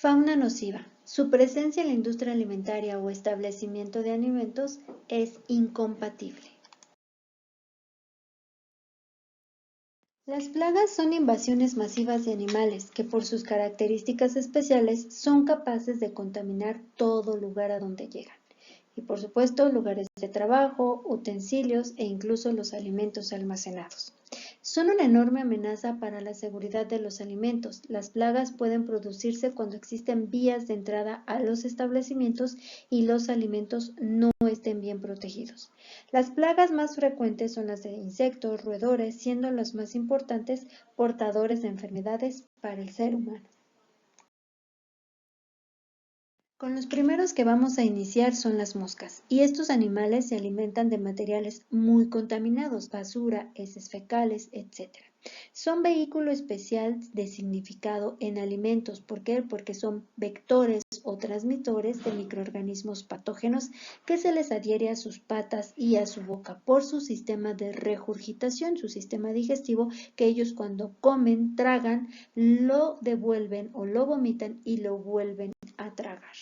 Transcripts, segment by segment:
Fauna nociva. Su presencia en la industria alimentaria o establecimiento de alimentos es incompatible. Las plagas son invasiones masivas de animales que por sus características especiales son capaces de contaminar todo lugar a donde llegan. Y por supuesto lugares de trabajo, utensilios e incluso los alimentos almacenados. Son una enorme amenaza para la seguridad de los alimentos. Las plagas pueden producirse cuando existen vías de entrada a los establecimientos y los alimentos no estén bien protegidos. Las plagas más frecuentes son las de insectos, roedores, siendo los más importantes portadores de enfermedades para el ser humano. Con los primeros que vamos a iniciar son las moscas, y estos animales se alimentan de materiales muy contaminados, basura, heces fecales, etc. Son vehículo especial de significado en alimentos. ¿Por qué? Porque son vectores o transmisores de microorganismos patógenos que se les adhiere a sus patas y a su boca por su sistema de regurgitación, su sistema digestivo, que ellos cuando comen, tragan, lo devuelven o lo vomitan y lo vuelven a tragar.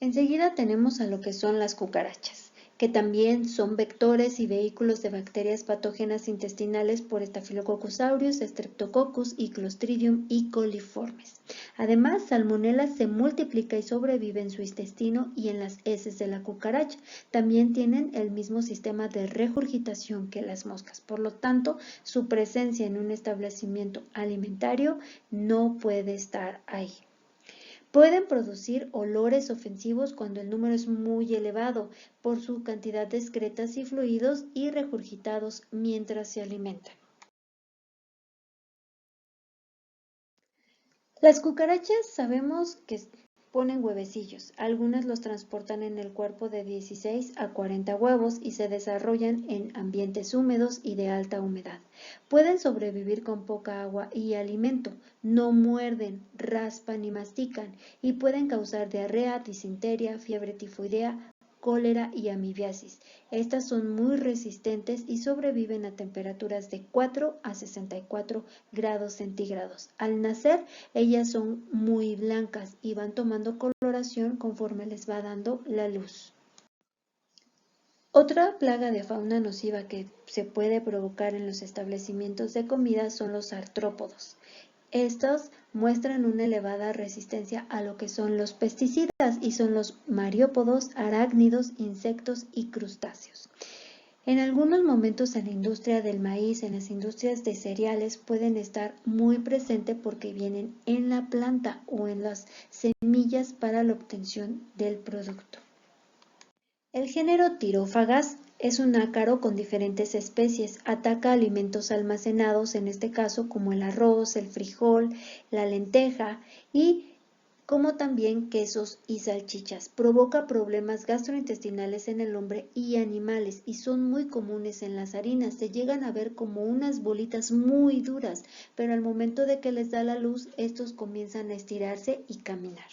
Enseguida tenemos a lo que son las cucarachas, que también son vectores y vehículos de bacterias patógenas intestinales por Staphylococcus aureus, Streptococcus y Clostridium y coliformes. Además, Salmonella se multiplica y sobrevive en su intestino y en las heces de la cucaracha. También tienen el mismo sistema de regurgitación que las moscas. Por lo tanto, su presencia en un establecimiento alimentario no puede estar ahí. Pueden producir olores ofensivos cuando el número es muy elevado por su cantidad de excretas y fluidos y regurgitados mientras se alimentan. Las cucarachas sabemos que ponen huevecillos. Algunas los transportan en el cuerpo de 16 a 40 huevos y se desarrollan en ambientes húmedos y de alta humedad. Pueden sobrevivir con poca agua y alimento, no muerden, raspan ni mastican y pueden causar diarrea, disentería, fiebre tifoidea, cólera y amibiasis. Estas son muy resistentes y sobreviven a temperaturas de 4 a 64 grados centígrados. Al nacer, ellas son muy blancas y van tomando coloración conforme les va dando la luz. Otra plaga de fauna nociva que se puede provocar en los establecimientos de comida son los artrópodos. Estos muestran una elevada resistencia a lo que son los pesticidas y son los mariópodos, arácnidos, insectos y crustáceos. En algunos momentos en la industria del maíz, en las industrias de cereales, pueden estar muy presentes porque vienen en la planta o en las semillas para la obtención del producto. El género Thyrophagaz es un ácaro con diferentes especies. Ataca alimentos almacenados, en este caso como el arroz, el frijol, la lenteja y como también quesos y salchichas. Provoca problemas gastrointestinales en el hombre y animales y son muy comunes en las harinas. Se llegan a ver como unas bolitas muy duras, pero al momento de que les da la luz, estos comienzan a estirarse y caminar.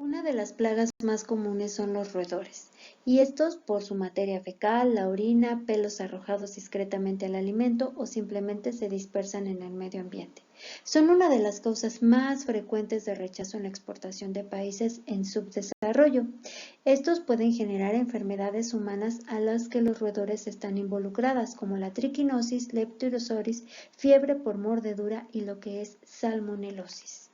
Una de las plagas más comunes son los roedores, y estos por su materia fecal, la orina, pelos arrojados discretamente al alimento o simplemente se dispersan en el medio ambiente. Son una de las causas más frecuentes de rechazo en la exportación de países en subdesarrollo. Estos pueden generar enfermedades humanas a las que los roedores están involucradas, como la triquinosis, leptospirosis, fiebre por mordedura y lo que es salmonelosis.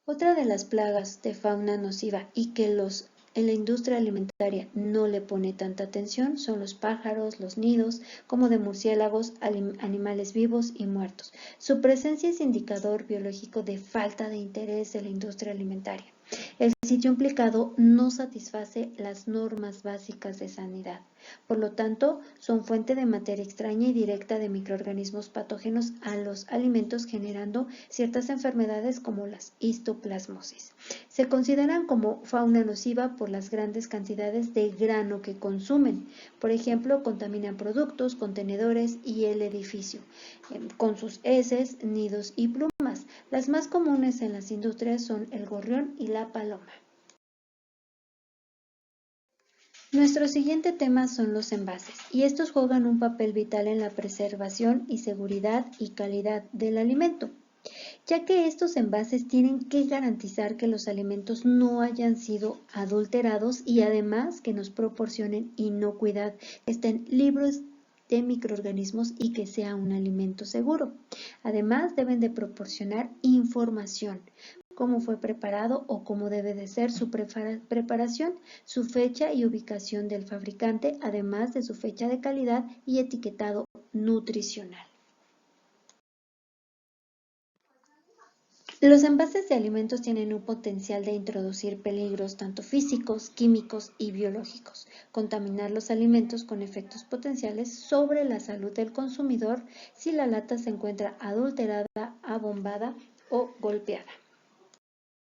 Otra de las plagas de fauna nociva y que en la industria alimentaria no le pone tanta atención son los pájaros, los nidos, como de murciélagos, animales vivos y muertos. Su presencia es indicador biológico de falta de interés de la industria alimentaria. El sitio implicado no satisface las normas básicas de sanidad. Por lo tanto, son fuente de materia extraña y directa de microorganismos patógenos a los alimentos, generando ciertas enfermedades como las histoplasmosis. Se consideran como fauna nociva por las grandes cantidades de grano que consumen. Por ejemplo, contaminan productos, contenedores y el edificio, con sus heces, nidos y plumas. Las más comunes en las industrias son el gorrión y la paloma. Nuestro siguiente tema son los envases, y estos juegan un papel vital en la preservación y seguridad y calidad del alimento, ya que estos envases tienen que garantizar que los alimentos no hayan sido adulterados y además que nos proporcionen inocuidad, que estén libres de microorganismos y que sea un alimento seguro. Además, deben de proporcionar información, cómo fue preparado o cómo debe de ser su preparación, su fecha y ubicación del fabricante, además de su fecha de calidad y etiquetado nutricional. Los envases de alimentos tienen un potencial de introducir peligros tanto físicos, químicos y biológicos, contaminar los alimentos con efectos potenciales sobre la salud del consumidor si la lata se encuentra adulterada, abombada o golpeada.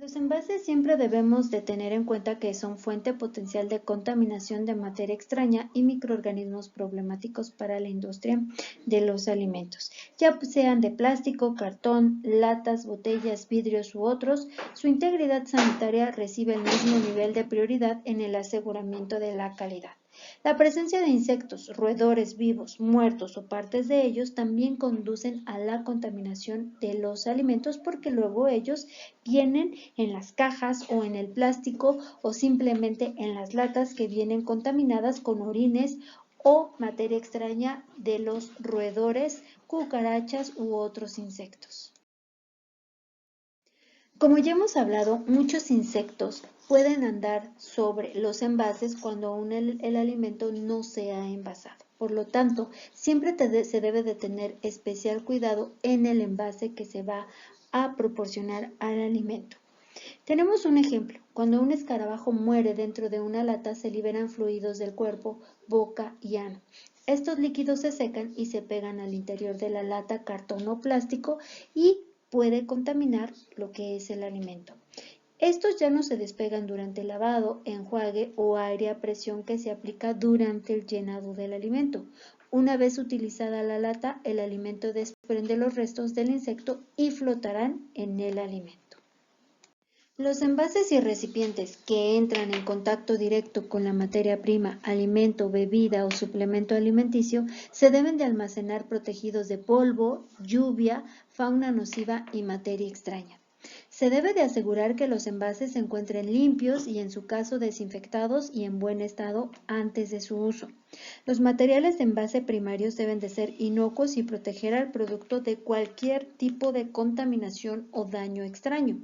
Los envases siempre debemos de tener en cuenta que son fuente potencial de contaminación de materia extraña y microorganismos problemáticos para la industria de los alimentos, ya sean de plástico, cartón, latas, botellas, vidrios u otros. Su integridad sanitaria recibe el mismo nivel de prioridad en el aseguramiento de la calidad. La presencia de insectos, roedores vivos, muertos o partes de ellos también conducen a la contaminación de los alimentos porque luego ellos vienen en las cajas o en el plástico o simplemente en las latas que vienen contaminadas con orines o materia extraña de los roedores, cucarachas u otros insectos. Como ya hemos hablado, muchos insectos pueden andar sobre los envases cuando aún el alimento no se ha envasado. Por lo tanto, siempre se debe de tener especial cuidado en el envase que se va a proporcionar al alimento. Tenemos un ejemplo. Cuando un escarabajo muere dentro de una lata, se liberan fluidos del cuerpo, boca y ano. Estos líquidos se secan y se pegan al interior de la lata, cartón o plástico y puede contaminar lo que es el alimento. Estos ya no se despegan durante el lavado, enjuague o aire a presión que se aplica durante el llenado del alimento. Una vez utilizada la lata, el alimento desprende los restos del insecto y flotarán en el alimento. Los envases y recipientes que entran en contacto directo con la materia prima, alimento, bebida o suplemento alimenticio se deben de almacenar protegidos de polvo, lluvia, fauna nociva y materia extraña. Se debe de asegurar que los envases se encuentren limpios y en su caso desinfectados y en buen estado antes de su uso. Los materiales de envase primarios deben de ser inocuos y proteger al producto de cualquier tipo de contaminación o daño extraño.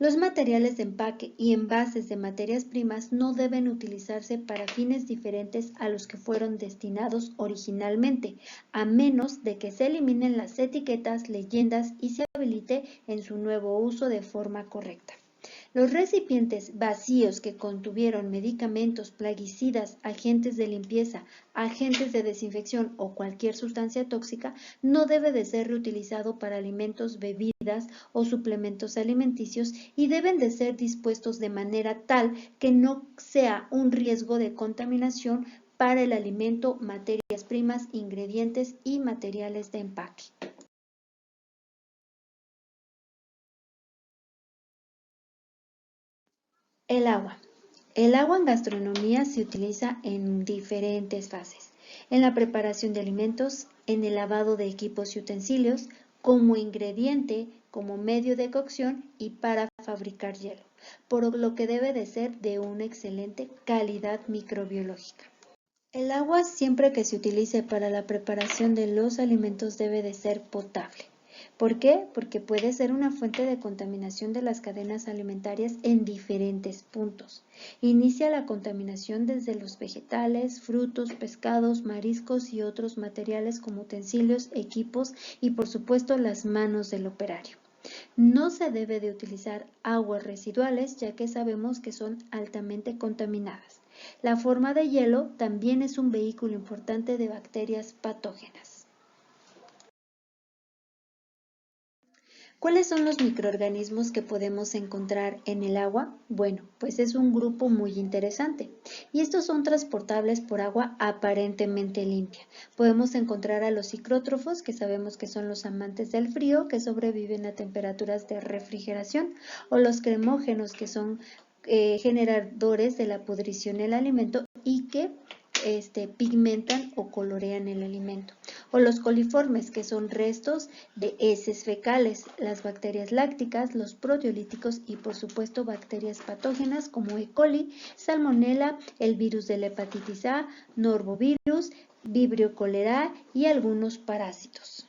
Los materiales de empaque y envases de materias primas no deben utilizarse para fines diferentes a los que fueron destinados originalmente, a menos de que se eliminen las etiquetas, leyendas y se habilite en su nuevo uso de forma correcta. Los recipientes vacíos que contuvieron medicamentos, plaguicidas, agentes de limpieza, agentes de desinfección o cualquier sustancia tóxica no debe de ser reutilizado para alimentos, bebidas o suplementos alimenticios y deben de ser dispuestos de manera tal que no sea un riesgo de contaminación para el alimento, materias primas, ingredientes y materiales de empaque. El agua. El agua en gastronomía se utiliza en diferentes fases. En la preparación de alimentos, en el lavado de equipos y utensilios, como ingrediente, como medio de cocción y para fabricar hielo, por lo que debe de ser de una excelente calidad microbiológica. El agua siempre que se utilice para la preparación de los alimentos debe de ser potable. ¿Por qué? Porque puede ser una fuente de contaminación de las cadenas alimentarias en diferentes puntos. Inicia la contaminación desde los vegetales, frutos, pescados, mariscos y otros materiales como utensilios, equipos y por supuesto las manos del operario. No se debe de utilizar aguas residuales ya que sabemos que son altamente contaminadas. La forma de hielo también es un vehículo importante de bacterias patógenas. ¿Cuáles son los microorganismos que podemos encontrar en el agua? Bueno, pues es un grupo muy interesante y estos son transportables por agua aparentemente limpia. Podemos encontrar a los ciclótrofos, que sabemos que son los amantes del frío, que sobreviven a temperaturas de refrigeración, o los cremógenos, que son generadores de la pudrición del alimento y que pigmentan o colorean el alimento. O los coliformes, que son restos de heces fecales, las bacterias lácticas, los proteolíticos y por supuesto bacterias patógenas como E. coli, Salmonella, el virus de la hepatitis A, Normovirus, Vibrio cholerae y algunos parásitos.